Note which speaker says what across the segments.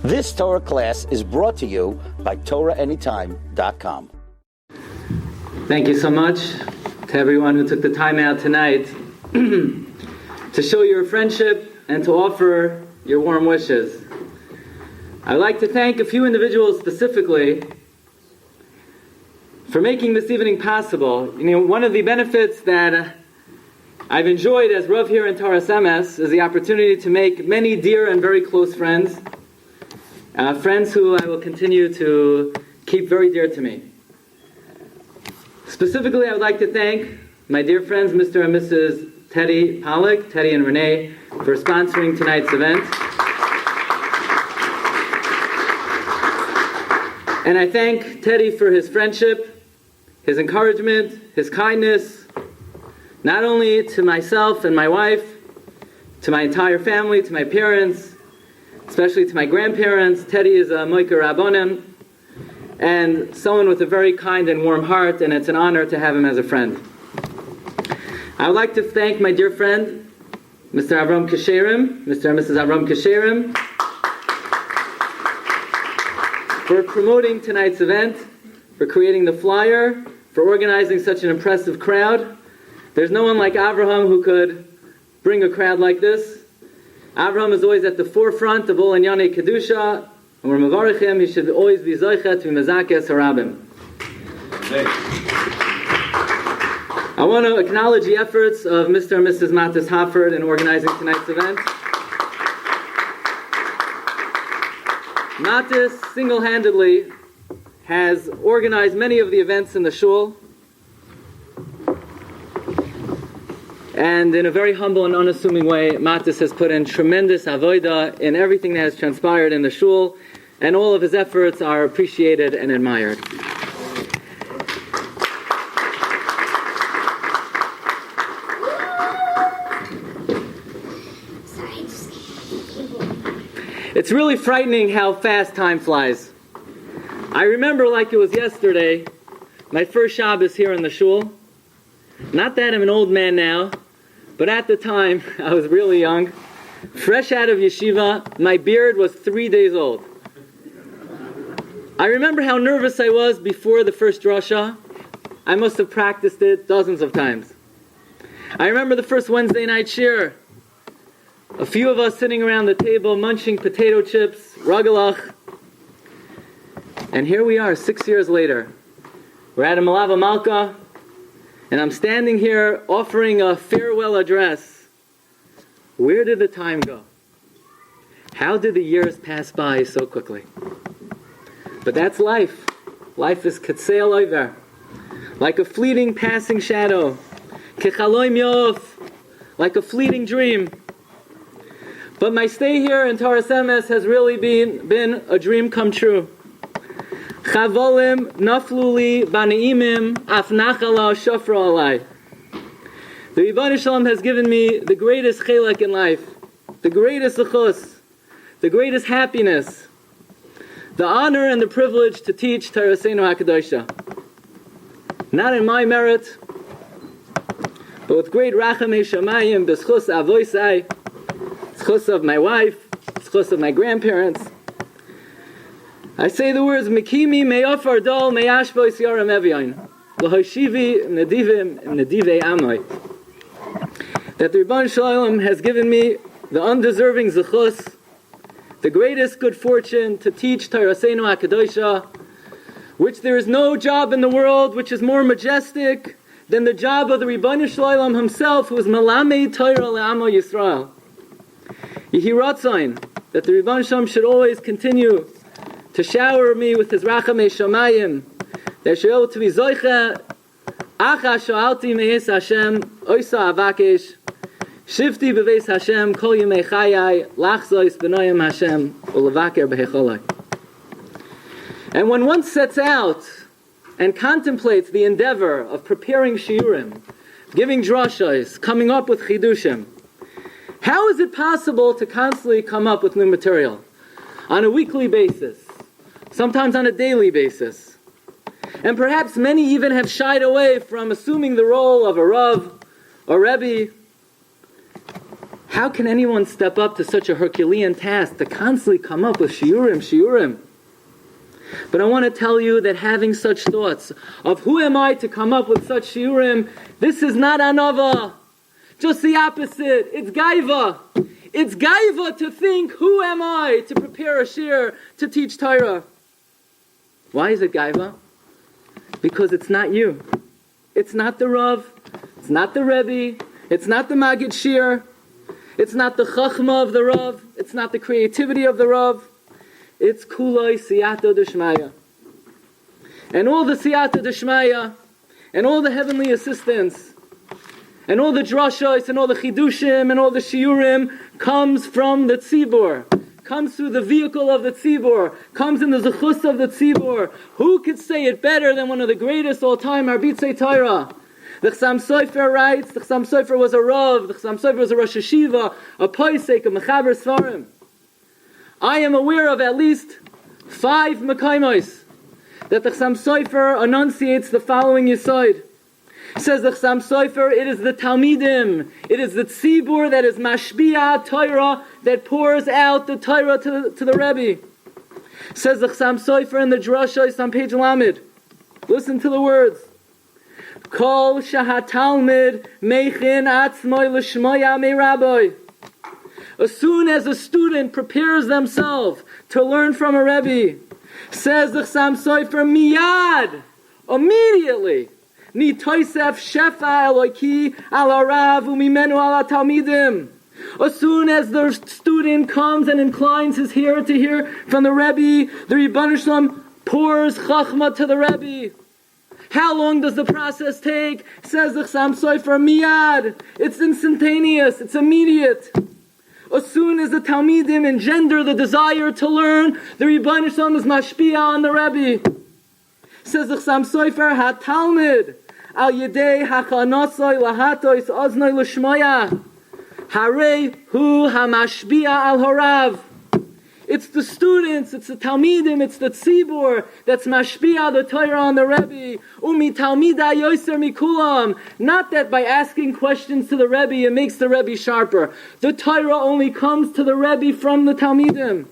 Speaker 1: This Torah class is brought to you by TorahAnytime.com.
Speaker 2: Thank you so much to everyone who took the time out tonight to show your friendship and to offer your warm wishes. I'd like to thank a few individuals specifically for making this evening possible. One of the benefits that I've enjoyed as Rav here in Torah Semes is the opportunity to make many dear and very close friends. Friends who I will continue to keep very dear to me. Specifically, I would like to thank my dear friends, Mr. and Mrs. Teddy Pollack, Teddy and Renee, for sponsoring tonight's event. And I thank Teddy for his friendship, his encouragement, his kindness, not only to myself and my wife, to my entire family, to my parents, especially to my grandparents. Teddy is a Moiker Rabbonim, and someone with a very kind and warm heart, and it's an honor to have him as a friend. I would like to thank my dear friend, Mr. Avram Kasherim, Mr. and Mrs. Avram Kasherim, for promoting tonight's event, for creating the flyer, for organizing such an impressive crowd. There's no one like Avraham who could bring a crowd like this. Avraham is always at the forefront of all Inyanei Kedusha, and we're mevarich him. He should always be zoichet to mezakes harabim. I want to acknowledge the efforts of Mr. and Mrs. Matis Hofford in organizing tonight's event. Matis single-handedly has organized many of the events in the shul, and in a very humble and unassuming way, Matis has put in tremendous avodah in everything that has transpired in the shul, and all of his efforts are appreciated and admired. It's really frightening how fast time flies. I remember like it was yesterday, my first Shabbos here in the shul. Not that I'm an old man now, but at the time, I was really young. Fresh out of yeshiva, my beard was 3 days old. I remember how nervous I was before the first drasha. I must have practiced it dozens of times. I remember the first Wednesday night shiur. A few of us sitting around the table munching potato chips, ragalach. And here we are, 6 years later. We're at a Malava Malka, and I'm standing here offering a farewell address. Where did the time go? How did the years pass by so quickly? But that's life. Life is katseil over, like a fleeting passing shadow. Kechaloim yof, like a fleeting dream. But my stay here in Torah Semes has really been a dream come true. Chavolim nafluli baniimim af nachala shofra alai. The Rebbeinu Shalom has given me the greatest chelek in life, the greatest zechus, the greatest happiness, the honor and the privilege to teach Torah HaKadosha. Not in my merit, but with great rachamei shamayim, b'schus avoisai, zechus of my wife, zechus of my grandparents. I say the words Mekimi me'ofar dol me'ashbo isyaram evyain l'hoshivi nedivim nedivei amoy. That the Rebbeinu Shalom has given me the undeserving zechus, the greatest good fortune to teach Torah HaKadosha, which there is no job in the world which is more majestic than the job of the Rebbeinu Shalom himself, who is Malamei Torah le'amo Yisrael. Yehi Ratzain, that the Rebbeinu Shalom should always continue to shower me with his rachamei shamayim, that should able to be zoicha, acha sho'alti me'es Hashem, oisa avakesh, shifti beveis Hashem, kol yemei chayai, lachzois b'noyim Hashem, ulevaker b'hecholai. And when one sets out and contemplates the endeavor of preparing shiurim, giving drashos, coming up with chidushim, how is it possible to constantly come up with new material on a weekly basis? Sometimes on a daily basis. And perhaps many even have shied away from assuming the role of a Rav or Rabbi. How can anyone step up to such a Herculean task to constantly come up with shiurim? But I want to tell you that having such thoughts of who am I to come up with such shiurim, this is not anava. Just the opposite. It's gaiva. It's gaiva to think, who am I to prepare a shiur to teach Torah? Why is it gaiva? Because it's not you. It's not the Rav. It's not the Rebbe. It's not the Magid Shiur. It's not the Chachma of the Rav. It's not the creativity of the Rav. It's Kuloi Siyata Deshmaya. And all the Siyata Deshmaya, and all the heavenly assistance, and all the drashos, and all the chidushim, and all the shiurim comes from the tzibur. Comes through the vehicle of the tzibur. Comes in the zechus of the tzibur. Who could say it better than one of the greatest all-time Arbitzei Torah? The Chassam Sofer writes, the Chassam Sofer was a Rav, the Chassam Sofer was a Rosh Hashiva, a Poisek, a Mechaber Sfarim. I am aware of at least 5 Mekaimos that the Chassam Sofer enunciates the following Yesod. Says the Chassam Sofer, it is the Talmidim, it is the Tzibur that is Mashbiah Torah, that pours out the Torah to the Rebbe. Says the Chassam Sofer in the Drashos on page Lamed. Listen to the words. Kol shahatalmid meichin atzmoi l'shmoya me rabbi. As soon as a student prepares themselves to learn from a Rebbe, says the Chassam Sofer, miyad, immediately, ni toisef shefa eloki ala rav umimenu ala talmidim. As soon as the student comes and inclines his ear to hear from the Rebbe, the Rebbeinu Shalom pours chachma to the Rebbe. How long does the process take? Says the Chassam Sofer, miyad. It's instantaneous. It's immediate. As soon as the Talmidim engender the desire to learn, the Rebbeinu Shalom is mashpia on the Rebbe. Says the Chassam Sofer, ha-Talmid al yedei hachanosoy lahatois oznoi l'shmoya harei hu ha-mashpia al horav. It's the students, it's the Talmidim, it's the Tzibur that's mashpia the Torah on the Rebbe. Umi Talmida yoser mikulam. Not that by asking questions to the Rebbe it makes the Rebbe sharper. The Torah only comes to the Rebbe from the Talmidim.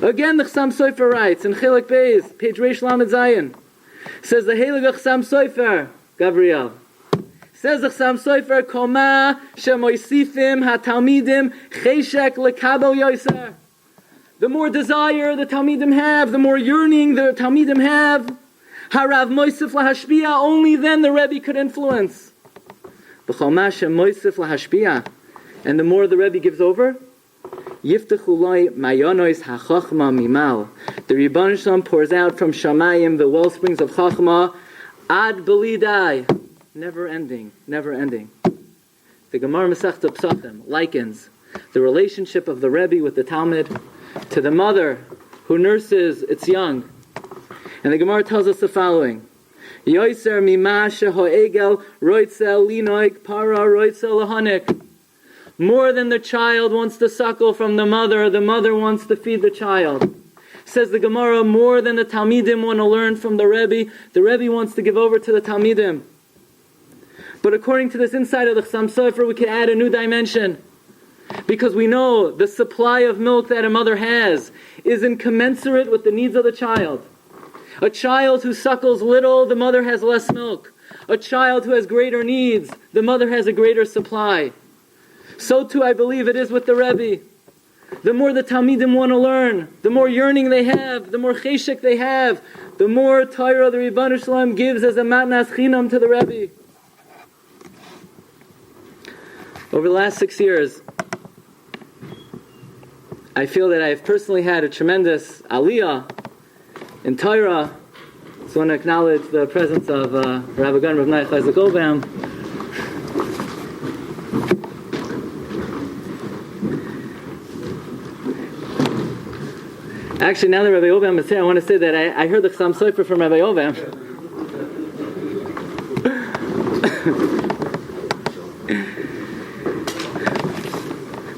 Speaker 2: Again, the Chassam Sofer writes in Chilek Beis, page Reish Lamed Zayin, says the Heilige Chassam Sofer, Gabriel. Says the Chassam Sofer, Koma shemoisifim ha-Talmidim cheshek lekabel yoser. The more desire the Talmidim have, the more yearning the Talmidim have, harav moisif lahashpia, only then the Rebbe could influence. B'choma shemoisif lahashpia, and the more the Rebbe gives over, yiftechu loy mayonos hachachma mimal. The Rebbeinu Shalom pours out from Shamayim the well springs of chachma ad belidai. Never ending, never ending. The Gemara Masechta Psachim likens the relationship of the Rebbe with the Talmud to the mother who nurses its young. And the Gemara tells us the following. Yoiser mima shehoegel roitzel linoik para roitzel lahanik. More than the child wants to suckle from the mother wants to feed the child. Says the Gemara, more than the Talmidim want to learn from the Rebbe wants to give over to the Talmidim. But according to this insight of the Chassam Sofer, we can add a new dimension. Because we know the supply of milk that a mother has is incommensurate with the needs of the child. A child who suckles little, the mother has less milk. A child who has greater needs, the mother has a greater supply. So too I believe it is with the Rebbe. The more the Talmidim want to learn, the more yearning they have, the more cheshek they have, the more Torah the Rebbeinu Shalom gives as a matnas chinam to the Rebbe. Over the last 6 years, I feel that I've personally had a tremendous aliyah in Torah. So I want to acknowledge the presence of Rabbi Gun Rav Naya Chayzik Obam. Actually, now that Rabbi Obam is here, I want to say that I heard the Chassam Sofer from Rabbi Obam.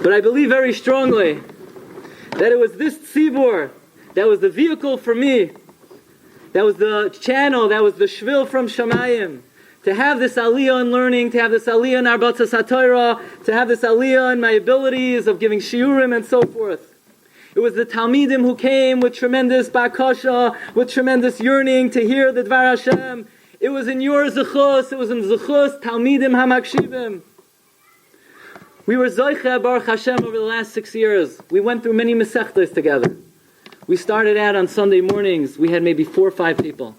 Speaker 2: But I believe very strongly that it was this tzibur that was the vehicle for me, that was the channel, that was the shvil from Shamayim, to have this aliyah in learning, to have this aliyah in arbatzas haTorah, to have this aliyah in my abilities of giving shiurim and so forth. It was the Talmidim who came with tremendous bakasha, with tremendous yearning to hear the Dvar Hashem. It was in your zechus, it was in zechus Talmidim hamakshivim. We were Zoicha Baruch Hashem over the last 6 years. We went through many Masechtas together. We started out on Sunday mornings. We had maybe 4 or 5 people.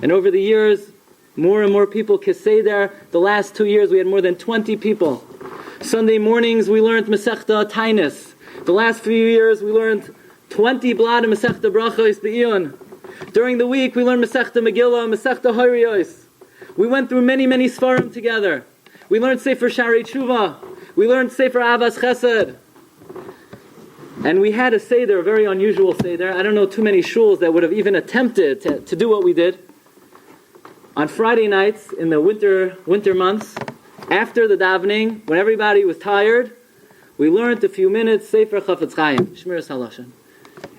Speaker 2: And over the years, more and more people say there. The last 2 years, we had more than 20 people. Sunday mornings, we learned Masechta Tainus. The last few years, we learned 20 blad of Masechta Brachos Be'iyun. During the week, we learned Masechta Megillah, Masechta Hayriyos. We went through many, many Sfarim together. We learned Sefer Sharei Tshuva. We learned Sefer Avas Chesed. And we had a Seder, a very unusual Seder. I don't know too many shuls that would have even attempted to do what we did. On Friday nights, in the winter months, after the davening, when everybody was tired, we learned a few minutes Sefer Chafetz Chaim, Shmiras Halashon.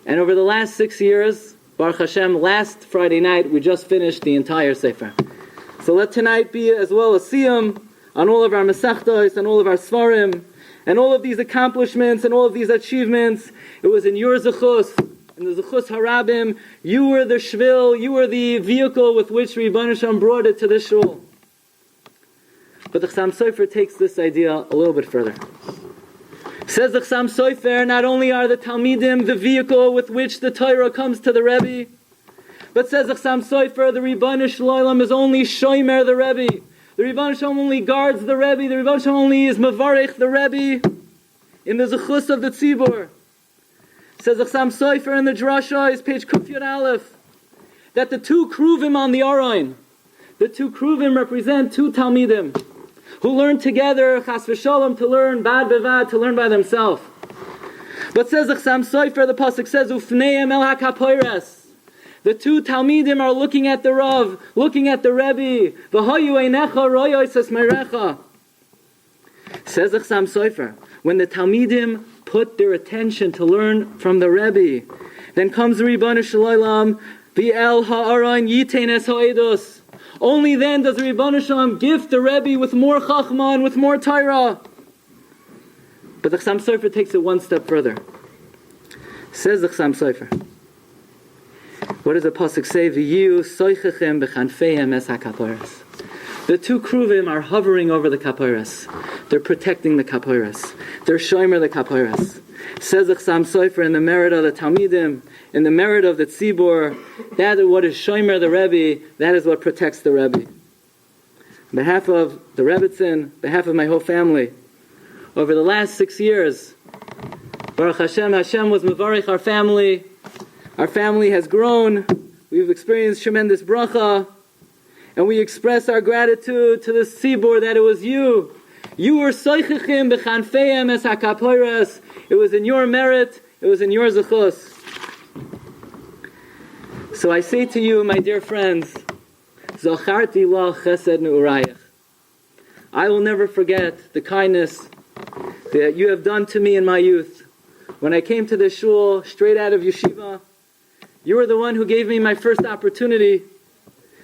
Speaker 2: And over the last 6 years, Baruch Hashem, last Friday night, we just finished the entire Sefer. So let tonight be as well a siyum on all of our Masechtos, and all of our Svarim, and all of these accomplishments, and all of these achievements. It was in your Zechus, in the Zechus Harabim. You were the shvil, you were the vehicle with which Rebbeinu Shalom brought it to this shul. But the Chassam Sofer takes this idea a little bit further. Says the Chassam Sofer, not only are the Talmidim the vehicle with which the Torah comes to the Rebbe, but says the Chassam Sofer, the Rebbeinu Shalom is only shomer the Rebbe. The Rebbeinu Shalom only guards the Rebbe. The Rebbeinu Shalom only is mevarech the Rebbe in the zechus of the tzibur. Says the Chassam Sofer in the drasha, is page Kuf Yud Aleph, that the 2 kruvim on the Aron, the 2 kruvim represent 2 Talmidim who learn together, chas v'shalom, to learn bad bevad, to learn by themselves. But says the Chassam Sofer, the pasuk says, ufneim el hakapoires. The 2 Talmidim are looking at the Rav, looking at the Rebbe. V'hayu einecha royos es merecha. Says the Chassam Sofer, when the Talmidim put their attention to learn from the Rebbe, then comes the Rebbeinu Shalom, v'el ha'aron yitein es ha'edus. Only then does the Rebbeinu Shalom gift the Rebbe with more chachma and with more Torah. But the Chassam Sofer takes it one step further. Says the Chassam Sofer, what does the pasuk say? V'yu soichechem b'chanfeihem es hakaporos. The 2 kruvim are hovering over the kaporos. They're protecting the kaporos. They're shomer the kaporos. Says the Chassam Sofer, in the merit of the Talmidim, in the merit of the tzibur, that is what is shomer the Rebbe. That is what protects the Rebbe. On behalf of the Rebbitzin, on behalf of my whole family, over the last 6 years, Baruch Hashem, Hashem was mevarich our family. Our family has grown. We've experienced tremendous bracha. And we express our gratitude to the tzibur that it was you. You were soichechim b'chanfeihem es hakaporos. It was in your merit. It was in your zechus. So I say to you, my dear friends, Zacharti lach chesed ne'urayach. I will never forget the kindness that you have done to me in my youth. When I came to this shul, straight out of yeshiva, you were the one who gave me my first opportunity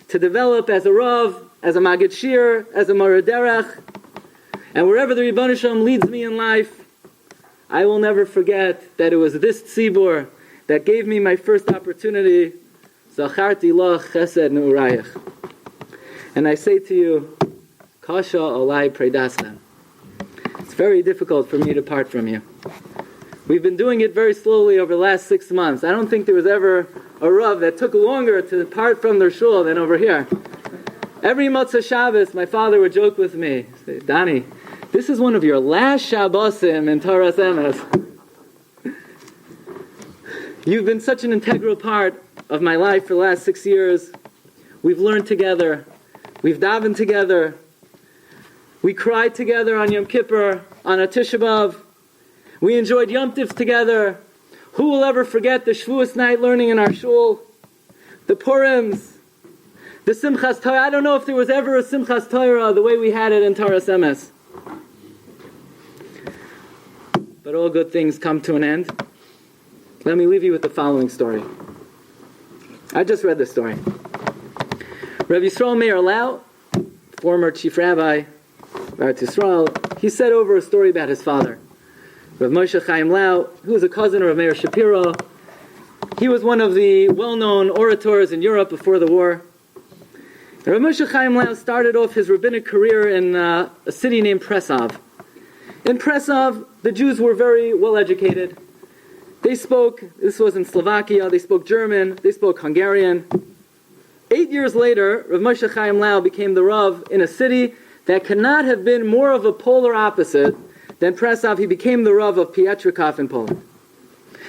Speaker 2: to develop as a Rav, as a Magid Shiur, as a Mara Derech. And wherever the Rebbeinu Shalom leads me in life, I will never forget that it was this tzibur that gave me my first opportunity. Zacharti lach chesed ne'urayach. And I say to you, Kasha olai predaschem. It's very difficult for me to part from you. We've been doing it very slowly over the last 6 months. I don't think there was ever a Rav that took longer to depart from their shul than over here. Every Motzei Shabbos, my father would joke with me, say, Donnie, this is one of your last Shabbosim in Toras Emet. You've been such an integral part of my life for the last 6 years. We've learned together. We've davened together. We cried together on Yom Kippur, on a Tisha B'Av. We enjoyed Yom Tiv together. Who will ever forget the Shavuos night learning in our shul? The Purims, the Simchas Torah. I don't know if there was ever a Simchas Torah the way we had it in Toras Emes. But all good things come to an end. Let me leave you with the following story. I just read this story. Rabbi Yisrael Meir Lau, former chief rabbi, Eretz Yisrael, he said over a story about his father, Rav Moshe Chaim Lau, who was a cousin of Rav Meir Shapiro. He was one of the well-known orators in Europe before the war. Rav Moshe Chaim Lau started off his rabbinic career in a city named Presov. In Presov, the Jews were very well educated. They spoke, this was in Slovakia, they spoke German, they spoke Hungarian. 8 years later, Rav Moshe Chaim Lau became the Rav in a city that could not have been more of a polar opposite than Presov. He became the Rav of Pietrikov in Poland.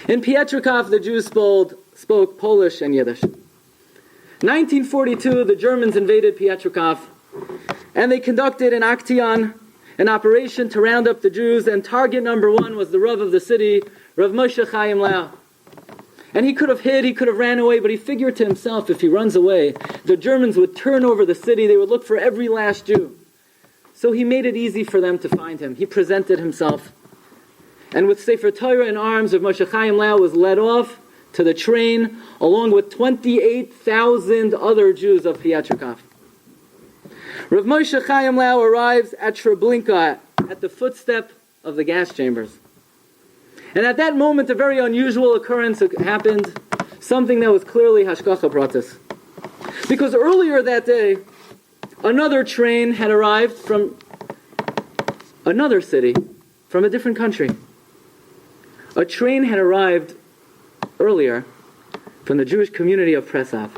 Speaker 2: In Pietrikov, the Jews spoke Polish and Yiddish. 1942, the Germans invaded Pietrikov, and they conducted an action, an operation to round up the Jews, and target number one was the Rav of the city, Rav Moshe Chaim Lau. And he could have hid, he could have ran away, but he figured to himself, if he runs away, the Germans would turn over the city, they would look for every last Jew. So he made it easy for them to find him. He presented himself. And with Sefer Torah in arms, Rav Moshe Chaim Lau was led off to the train, along with 28,000 other Jews of Pietrikov. Rav Moshe Chaim Lau arrives at Treblinka, at the footstep of the gas chambers. And at that moment, a very unusual occurrence happened, something that was clearly Hashgacha Pratis. Because earlier that day, another train had arrived from another city, from a different country. A train had arrived earlier from the Jewish community of Presov.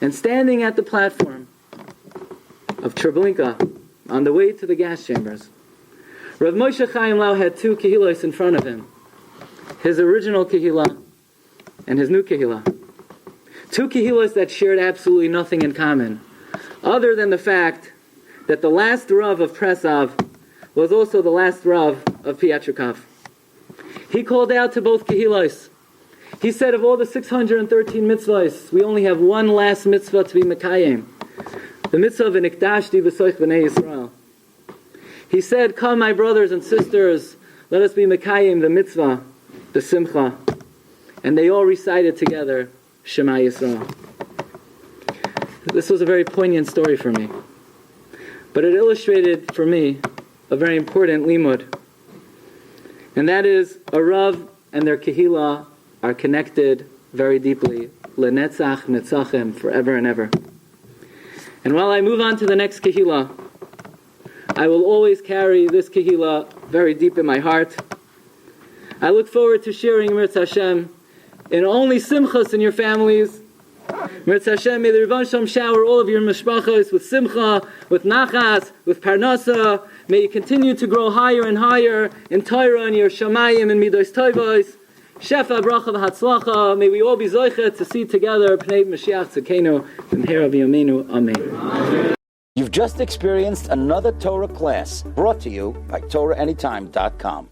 Speaker 2: And standing at the platform of Treblinka, on the way to the gas chambers, Rav Moshe Chaim Lau had two kehilos in front of him. His original kehila and his new kehila. Two kehilos that shared absolutely nothing in common, other than the fact that the last Rav of Presov was also the last Rav of Pietrikov. He called out to both kehilos. He said, of all the 613 mitzvahs, we only have one last mitzvah to be mekayim. The mitzvah of Nikdashti v'soich b'nei Yisrael. He said, come my brothers and sisters, let us be mekayim the mitzvah, the simcha. And they all recited together, Shema Yisrael. This was a very poignant story for me. But it illustrated for me a very important limud. And that is, a Rav and their kehila are connected very deeply. Lenetzach netzachim, forever and ever. And while I move on to the next kehila, I will always carry this kehila very deep in my heart. I look forward to sharing Mirz Hashem in only simchas in your families. Mirz Hashem, may the Rebbeinu Shalom shower all of your mishpachos with simcha, with nachas, with parnasa. May you continue to grow higher and higher in Torah and your shamayim and midos tovos. Shefa, bracha, v'hatzlacha. May we all be zoichet to see together Pnei Mashiach Tzidkenu and Herav Yameinu. Amen.
Speaker 1: You've just experienced another Torah class brought to you by TorahAnytime.com.